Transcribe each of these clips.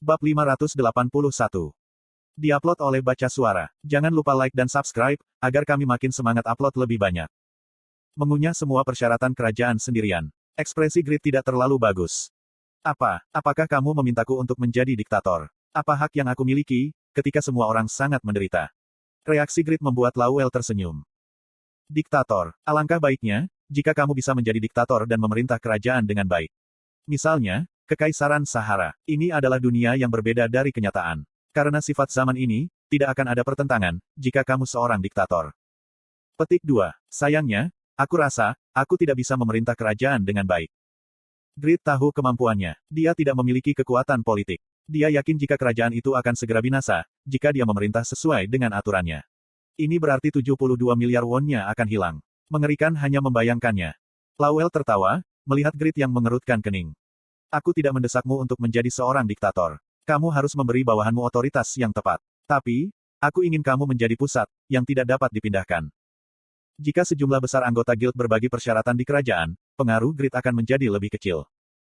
Bab 581. Diupload oleh Baca Suara. Jangan lupa like dan subscribe, agar kami makin semangat upload lebih banyak. Mengunyah semua persyaratan kerajaan sendirian. Ekspresi Grid tidak terlalu bagus. Apakah kamu memintaku untuk menjadi diktator? Apa hak yang aku miliki, ketika semua orang sangat menderita? Reaksi Grid membuat Lowell tersenyum. Diktator, alangkah baiknya, jika kamu bisa menjadi diktator dan memerintah kerajaan dengan baik. Misalnya, Kekaisaran Sahara. Ini adalah dunia yang berbeda dari kenyataan. Karena sifat zaman ini, tidak akan ada pertentangan, jika kamu seorang diktator. Petik 2. Sayangnya, aku rasa, aku tidak bisa memerintah kerajaan dengan baik. Grid tahu kemampuannya. Dia tidak memiliki kekuatan politik. Dia yakin jika kerajaan itu akan segera binasa, jika dia memerintah sesuai dengan aturannya. Ini berarti 72 miliar won-nya akan hilang. Mengerikan hanya membayangkannya. Lowell tertawa, melihat Grid yang mengerutkan kening. Aku tidak mendesakmu untuk menjadi seorang diktator. Kamu harus memberi bawahanmu otoritas yang tepat. Tapi, aku ingin kamu menjadi pusat, yang tidak dapat dipindahkan. Jika sejumlah besar anggota guild berbagi persyaratan di kerajaan, pengaruh Grid akan menjadi lebih kecil.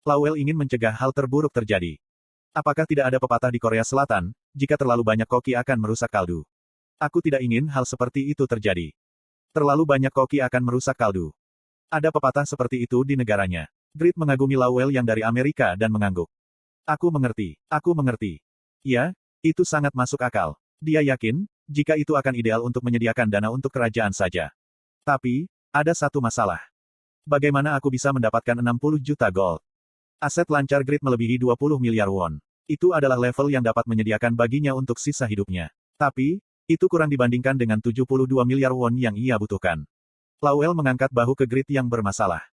Lowell ingin mencegah hal terburuk terjadi. Apakah tidak ada pepatah di Korea Selatan, jika terlalu banyak koki akan merusak kaldu? Aku tidak ingin hal seperti itu terjadi. Terlalu banyak koki akan merusak kaldu. Ada pepatah seperti itu di negaranya. Grid mengagumi Lowell yang dari Amerika dan mengangguk. Aku mengerti. Ya, itu sangat masuk akal. Dia yakin, jika itu akan ideal untuk menyediakan dana untuk kerajaan saja. Tapi, ada satu masalah. Bagaimana aku bisa mendapatkan 60 juta gold? Aset lancar Grid melebihi 20 miliar won. Itu adalah level yang dapat menyediakan baginya untuk sisa hidupnya. Tapi, itu kurang dibandingkan dengan 72 miliar won yang ia butuhkan. Lowell mengangkat bahu ke Grid yang bermasalah.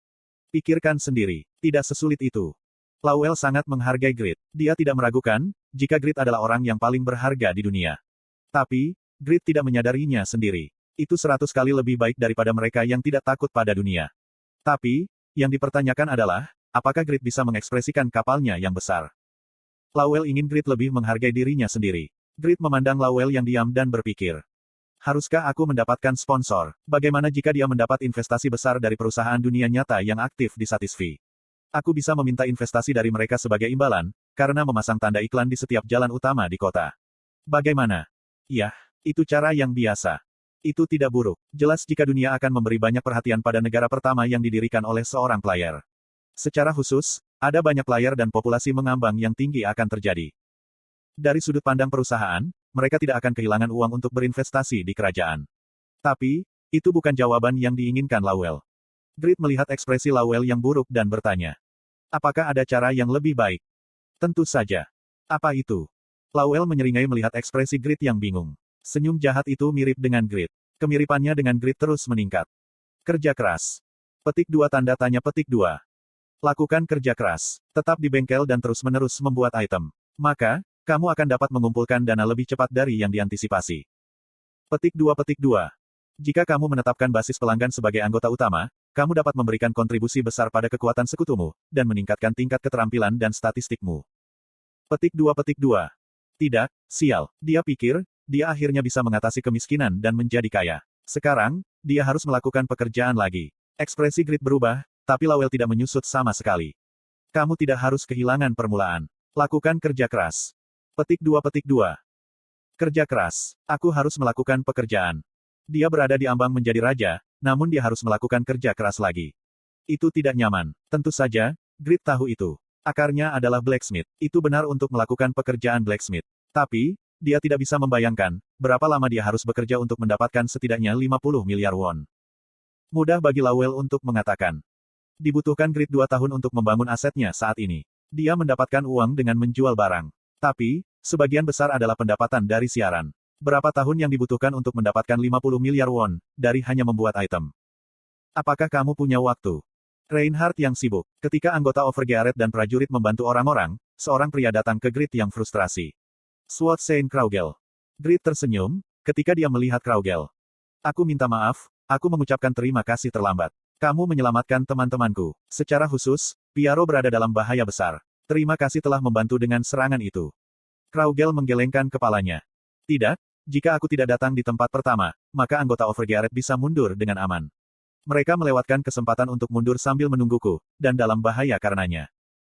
Pikirkan sendiri, tidak sesulit itu. Lowell sangat menghargai Grid. Dia tidak meragukan, jika Grid adalah orang yang paling berharga di dunia. Tapi, Grid tidak menyadarinya sendiri. Itu 100 kali lebih baik daripada mereka yang tidak takut pada dunia. Tapi, yang dipertanyakan adalah, apakah Grid bisa mengekspresikan kapalnya yang besar? Lowell ingin Grid lebih menghargai dirinya sendiri. Grid memandang Lowell yang diam dan berpikir. Haruskah aku mendapatkan sponsor? Bagaimana jika dia mendapat investasi besar dari perusahaan dunia nyata yang aktif di Satisfy? Aku bisa meminta investasi dari mereka sebagai imbalan, karena memasang tanda iklan di setiap jalan utama di kota. Bagaimana? Yah, itu cara yang biasa. Itu tidak buruk. Jelas jika dunia akan memberi banyak perhatian pada negara pertama yang didirikan oleh seorang player. Secara khusus, ada banyak player dan populasi mengambang yang tinggi akan terjadi. Dari sudut pandang perusahaan, mereka tidak akan kehilangan uang untuk berinvestasi di kerajaan. Tapi, itu bukan jawaban yang diinginkan Lowell. Grid melihat ekspresi Lowell yang buruk dan bertanya. Apakah ada cara yang lebih baik? Tentu saja. Apa itu? Lowell menyeringai melihat ekspresi Grid yang bingung. Senyum jahat itu mirip dengan Grid. Kemiripannya dengan Grid terus meningkat. Kerja keras. Petik 2 tanda tanya petik 2. Lakukan kerja keras. Tetap di bengkel dan terus-menerus membuat item. Maka, kamu akan dapat mengumpulkan dana lebih cepat dari yang diantisipasi. Petik 2. Jika kamu menetapkan basis pelanggan sebagai anggota utama, kamu dapat memberikan kontribusi besar pada kekuatan sekutumu, dan meningkatkan tingkat keterampilan dan statistikmu. Petik 2. Tidak, sial. Dia pikir, dia akhirnya bisa mengatasi kemiskinan dan menjadi kaya. Sekarang, dia harus melakukan pekerjaan lagi. Ekspresi Grid berubah, tapi Lowell tidak menyusut sama sekali. Kamu tidak harus kehilangan permulaan. Lakukan kerja keras. Petik 2. Kerja keras. Aku harus melakukan pekerjaan. Dia berada di ambang menjadi raja, namun dia harus melakukan kerja keras lagi. Itu tidak nyaman. Tentu saja, Grid tahu itu. Akarnya adalah blacksmith. Itu benar untuk melakukan pekerjaan blacksmith. Tapi, dia tidak bisa membayangkan, berapa lama dia harus bekerja untuk mendapatkan setidaknya 50 miliar won. Mudah bagi Lowell untuk mengatakan. Dibutuhkan Grid 2 tahun untuk membangun asetnya saat ini. Dia mendapatkan uang dengan menjual barang. Tapi, sebagian besar adalah pendapatan dari siaran. Berapa tahun yang dibutuhkan untuk mendapatkan 50 miliar won, dari hanya membuat item? Apakah kamu punya waktu? Reinhardt yang sibuk. Ketika anggota Overgearet dan prajurit membantu orang-orang, seorang pria datang ke Grid yang frustrasi. Sword Saint Kraugel. Grid tersenyum, ketika dia melihat Kraugel. Aku minta maaf, aku mengucapkan terima kasih terlambat. Kamu menyelamatkan teman-temanku. Secara khusus, Piaro berada dalam bahaya besar. Terima kasih telah membantu dengan serangan itu. Kraugel menggelengkan kepalanya. Tidak, jika aku tidak datang di tempat pertama, maka anggota Overgearet bisa mundur dengan aman. Mereka melewatkan kesempatan untuk mundur sambil menungguku, dan dalam bahaya karenanya.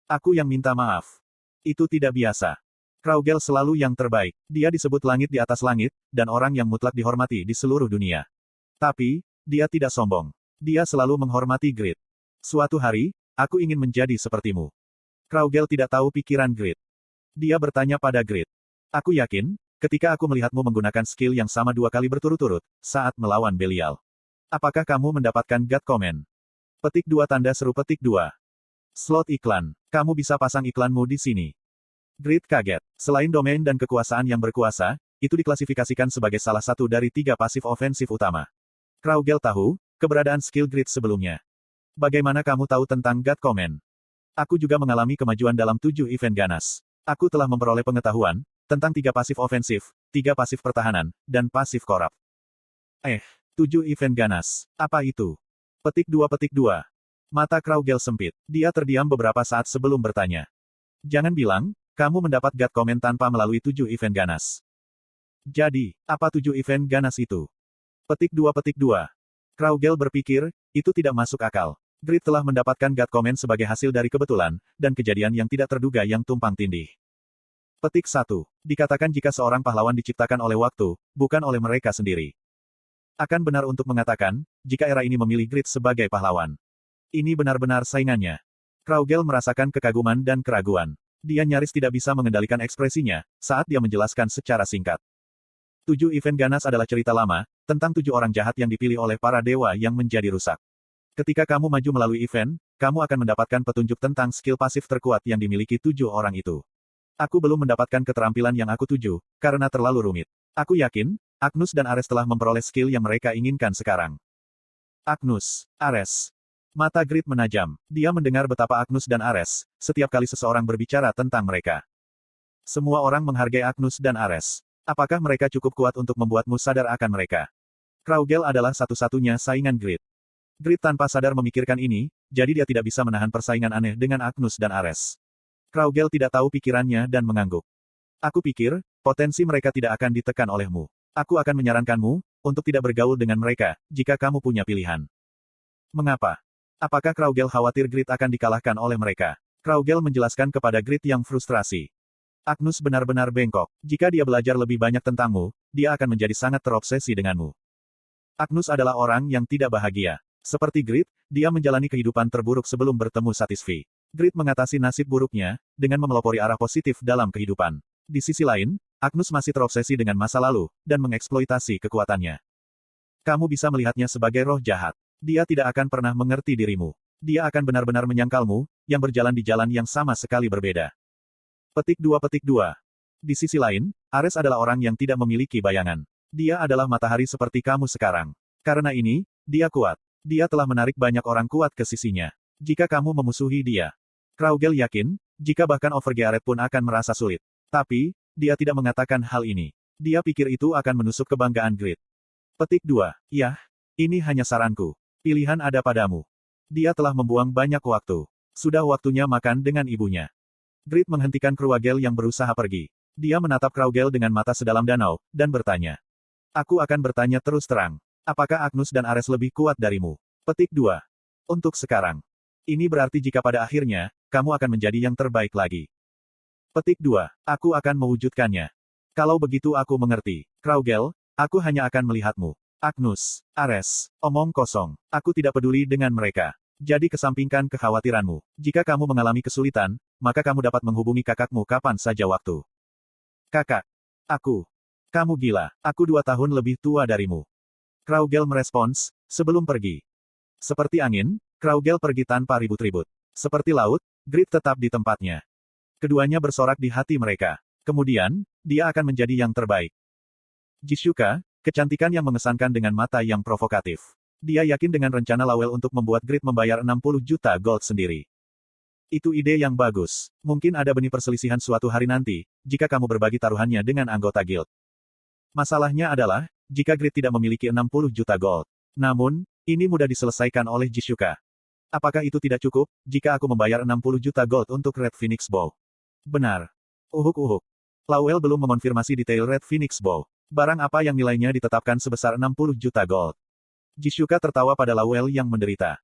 Aku yang minta maaf. Itu tidak biasa. Kraugel selalu yang terbaik. Dia disebut langit di atas langit, dan orang yang mutlak dihormati di seluruh dunia. Tapi, dia tidak sombong. Dia selalu menghormati Grid. Suatu hari, aku ingin menjadi sepertimu. Kraugel tidak tahu pikiran Grid. Dia bertanya pada Grid. Aku yakin, ketika aku melihatmu menggunakan skill yang sama 2 kali berturut-turut, saat melawan Belial. Apakah kamu mendapatkan God Comment? Petik 2 tanda seru petik 2. Slot iklan. Kamu bisa pasang iklanmu di sini. Grid kaget. Selain domain dan kekuasaan yang berkuasa, itu diklasifikasikan sebagai salah satu dari 3 pasif ofensif utama. Kraugel tahu, keberadaan skill Grid sebelumnya. Bagaimana kamu tahu tentang God Comment? Aku juga mengalami kemajuan dalam 7 event ganas. Aku telah memperoleh pengetahuan, tentang 3 pasif ofensif, 3 pasif pertahanan, dan pasif korup. 7 event ganas. Apa itu? Petik 2. Mata Kraugel sempit. Dia terdiam beberapa saat sebelum bertanya. Jangan bilang, kamu mendapat God Comment tanpa melalui 7 event ganas. Jadi, apa 7 event ganas itu? Petik 2. Kraugel berpikir, itu tidak masuk akal. Grid telah mendapatkan God Comment sebagai hasil dari kebetulan, dan kejadian yang tidak terduga yang tumpang tindih. Petik 1. Dikatakan jika seorang pahlawan diciptakan oleh waktu, bukan oleh mereka sendiri. Akan benar untuk mengatakan, jika era ini memilih Grid sebagai pahlawan. Ini benar-benar saingannya. Kraugel merasakan kekaguman dan keraguan. Dia nyaris tidak bisa mengendalikan ekspresinya, saat dia menjelaskan secara singkat. 7 event ganas adalah cerita lama, tentang 7 orang jahat yang dipilih oleh para dewa yang menjadi rusak. Ketika kamu maju melalui event, kamu akan mendapatkan petunjuk tentang skill pasif terkuat yang dimiliki 7 orang itu. Aku belum mendapatkan keterampilan yang aku tuju, karena terlalu rumit. Aku yakin, Agnus dan Ares telah memperoleh skill yang mereka inginkan sekarang. Agnus, Ares. Mata Grid menajam. Dia mendengar betapa Agnus dan Ares, setiap kali seseorang berbicara tentang mereka. Semua orang menghargai Agnus dan Ares. Apakah mereka cukup kuat untuk membuatmu sadar akan mereka? Kraugel adalah satu-satunya saingan Grid. Grid tanpa sadar memikirkan ini, jadi dia tidak bisa menahan persaingan aneh dengan Agnus dan Ares. Kraugel tidak tahu pikirannya dan mengangguk. Aku pikir, potensi mereka tidak akan ditekan olehmu. Aku akan menyarankanmu, untuk tidak bergaul dengan mereka, jika kamu punya pilihan. Mengapa? Apakah Kraugel khawatir Grid akan dikalahkan oleh mereka? Kraugel menjelaskan kepada Grid yang frustrasi. Agnus benar-benar bengkok. Jika dia belajar lebih banyak tentangmu, dia akan menjadi sangat terobsesi denganmu. Agnus adalah orang yang tidak bahagia. Seperti Grid, dia menjalani kehidupan terburuk sebelum bertemu Satisfy. Grid mengatasi nasib buruknya, dengan memelopori arah positif dalam kehidupan. Di sisi lain, Agnus masih terobsesi dengan masa lalu, dan mengeksploitasi kekuatannya. Kamu bisa melihatnya sebagai roh jahat. Dia tidak akan pernah mengerti dirimu. Dia akan benar-benar menyangkalmu, yang berjalan di jalan yang sama sekali berbeda. Petik 2. Di sisi lain, Ares adalah orang yang tidak memiliki bayangan. Dia adalah matahari seperti kamu sekarang. Karena ini, dia kuat. Dia telah menarik banyak orang kuat ke sisinya. Jika kamu memusuhi dia. Kraugel yakin, jika bahkan Overgearet pun akan merasa sulit. Tapi, dia tidak mengatakan hal ini. Dia pikir itu akan menusuk kebanggaan Grid. Petik 2. Yah, ini hanya saranku. Pilihan ada padamu. Dia telah membuang banyak waktu. Sudah waktunya makan dengan ibunya. Grid menghentikan Kraugel yang berusaha pergi. Dia menatap Kraugel dengan mata sedalam danau, dan bertanya. Aku akan bertanya terus terang. Apakah Agnus dan Ares lebih kuat darimu? Petik 2. Untuk sekarang. Ini berarti jika pada akhirnya, kamu akan menjadi yang terbaik lagi. Petik 2. Aku akan mewujudkannya. Kalau begitu aku mengerti. Kraugel, aku hanya akan melihatmu. Agnus, Ares, omong kosong. Aku tidak peduli dengan mereka. Jadi kesampingkan kekhawatiranmu. Jika kamu mengalami kesulitan, maka kamu dapat menghubungi kakakmu kapan saja waktu. Kakak. Aku. Kamu gila. Aku 2 tahun lebih tua darimu. Kraugel merespons, sebelum pergi. Seperti angin, Kraugel pergi tanpa ribut-ribut. Seperti laut, Grid tetap di tempatnya. Keduanya bersorak di hati mereka. Kemudian, dia akan menjadi yang terbaik. Jishuka, kecantikan yang mengesankan dengan mata yang provokatif. Dia yakin dengan rencana Lawel untuk membuat Grid membayar 60 juta gold sendiri. Itu ide yang bagus. Mungkin ada benih perselisihan suatu hari nanti, jika kamu berbagi taruhannya dengan anggota guild. Masalahnya adalah, jika Grid tidak memiliki 60 juta gold. Namun, ini mudah diselesaikan oleh Jishuka. Apakah itu tidak cukup, jika aku membayar 60 juta gold untuk Red Phoenix Bow? Benar. Uhuk-uhuk. Lawel belum mengonfirmasi detail Red Phoenix Bow. Barang apa yang nilainya ditetapkan sebesar 60 juta gold. Jishuka tertawa pada Lawel yang menderita.